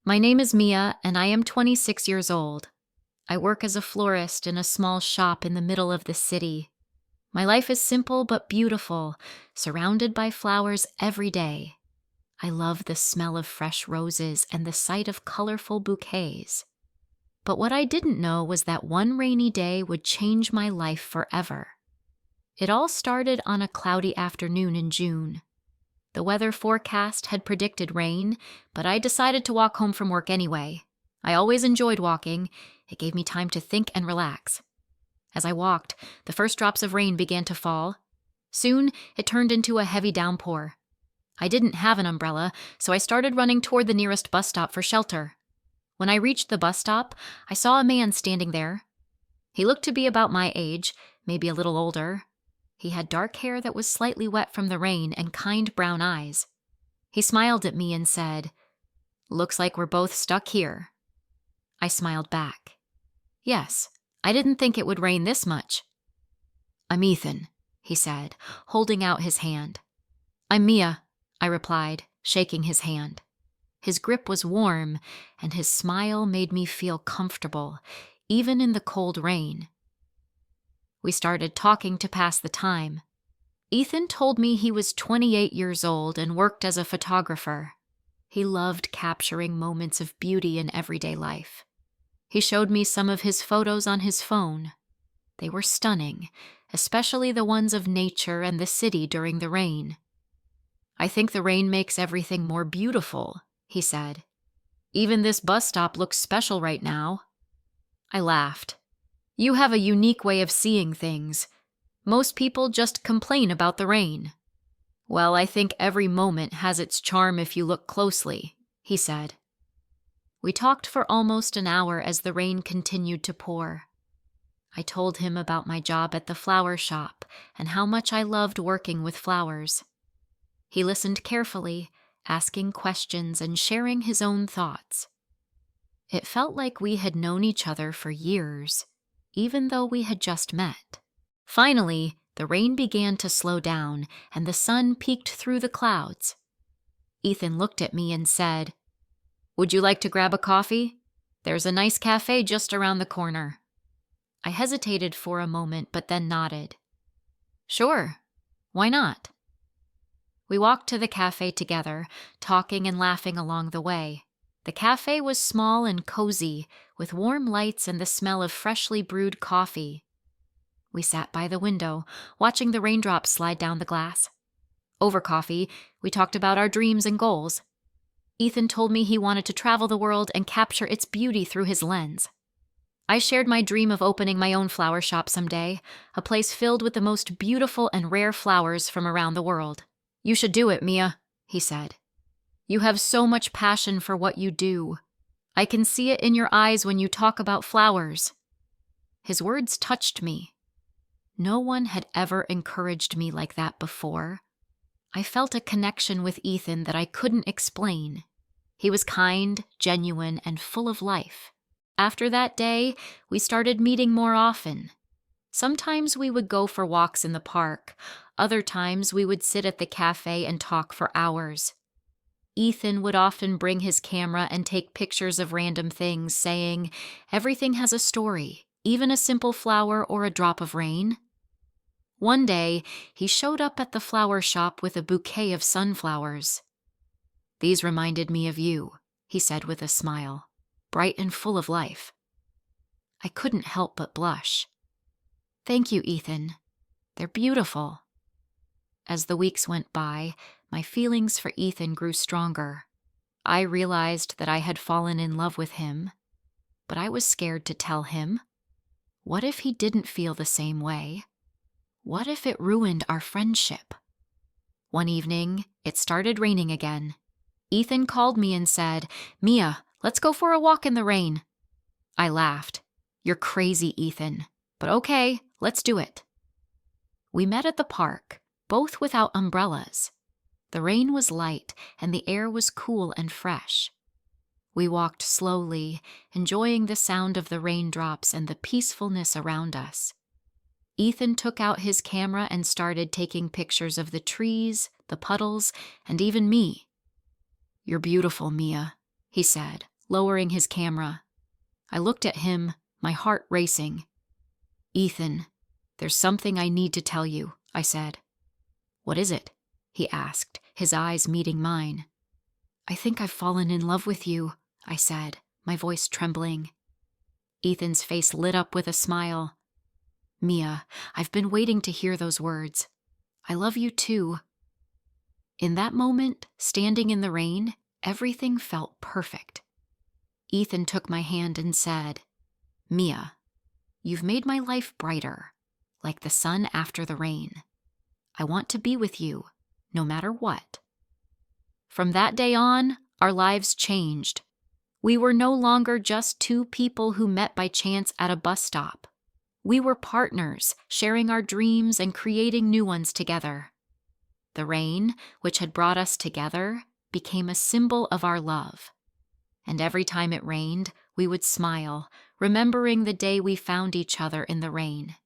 My name is Mia, and I am 26 years old. I work as a florist in a small shop in the middle of the city. My life is simple but beautiful, surrounded by flowers every day. I love the smell of fresh roses and the sight of colorful bouquets. But what I didn't know was that one rainy day would change my life forever. It all started on a cloudy afternoon in June. The weather forecast had predicted rain, but I decided to walk home from work anyway. I always enjoyed walking. It gave me time to think and relax. As I walked, the first drops of rain began to fall. Soon, it turned into a heavy downpour. I didn't have an umbrella, so I started running toward the nearest bus stop for shelter. When I reached the bus stop, I saw a man standing there. He looked to be about my age, maybe a little older. He had dark hair that was slightly wet from the rain and kind brown eyes. He smiled at me and said, "Looks like we're both stuck here." I smiled back. Yes, I didn't think it would rain this much. "I'm Ethan," he said, holding out his hand. "I'm Mia," I replied, shaking his hand. His grip was warm, and his smile made me feel comfortable, even in the cold rain. We started talking to pass the time. Ethan told me he was 28 years old and worked as a photographer. He loved capturing moments of beauty in everyday life. He showed me some of his photos on his phone. They were stunning, especially the ones of nature and the city during the rain. "I think the rain makes everything more beautiful," he said. "Even this bus stop looks special right now." I laughed. "You have a unique way of seeing things. Most people just complain about the rain." "Well, I think every moment has its charm if you look closely," he said. We talked for almost an hour as the rain continued to pour. I told him about my job at the flower shop and how much I loved working with flowers. He listened carefully, asking questions and sharing his own thoughts. It felt like we had known each other for years, even though we had just met. Finally, the rain began to slow down and the sun peeked through the clouds. Ethan looked at me and said, "Would you like to grab a coffee? There's a nice cafe just around the corner." I hesitated for a moment but then nodded. "Sure, why not?" We walked to the cafe together, talking and laughing along the way. The cafe was small and cozy, with warm lights and the smell of freshly brewed coffee. We sat by the window, watching the raindrops slide down the glass. Over coffee, we talked about our dreams and goals. Ethan told me he wanted to travel the world and capture its beauty through his lens. I shared my dream of opening my own flower shop someday, a place filled with the most beautiful and rare flowers from around the world. "You should do it, Mia," he said. "You have so much passion for what you do. I can see it in your eyes when you talk about flowers." His words touched me. No one had ever encouraged me like that before. I felt a connection with Ethan that I couldn't explain. He was kind, genuine, and full of life. After that day, we started meeting more often. Sometimes we would go for walks in the park. Other times we would sit at the cafe and talk for hours. Ethan would often bring his camera and take pictures of random things, saying, "Everything has a story, even a simple flower or a drop of rain." One day, he showed up at the flower shop with a bouquet of sunflowers. "These reminded me of you," he said with a smile, bright and full of life. I couldn't help but blush. "Thank you, Ethan. They're beautiful." As the weeks went by, my feelings for Ethan grew stronger. I realized that I had fallen in love with him, but I was scared to tell him. What if he didn't feel the same way? What if it ruined our friendship? One evening, it started raining again. Ethan called me and said, "Mia, let's go for a walk in the rain." I laughed. "You're crazy, Ethan. But okay, let's do it." We met at the park, both without umbrellas. The rain was light and the air was cool and fresh. We walked slowly, enjoying the sound of the raindrops and the peacefulness around us. Ethan took out his camera and started taking pictures of the trees, the puddles, and even me. "You're beautiful, Mia," he said, lowering his camera. I looked at him, my heart racing. "Ethan, there's something I need to tell you," I said. "What is it?" he asked, his eyes meeting mine. "I think I've fallen in love with you," I said, my voice trembling. Ethan's face lit up with a smile. "Mia, I've been waiting to hear those words. I love you too." In that moment, standing in the rain, everything felt perfect. Ethan took my hand and said, "Mia, you've made my life brighter, like the sun after the rain. I want to be with you, no matter what." From that day on, our lives changed. We were no longer just two people who met by chance at a bus stop. We were partners, sharing our dreams and creating new ones together. The rain, which had brought us together, became a symbol of our love. And every time it rained, we would smile, remembering the day we found each other in the rain.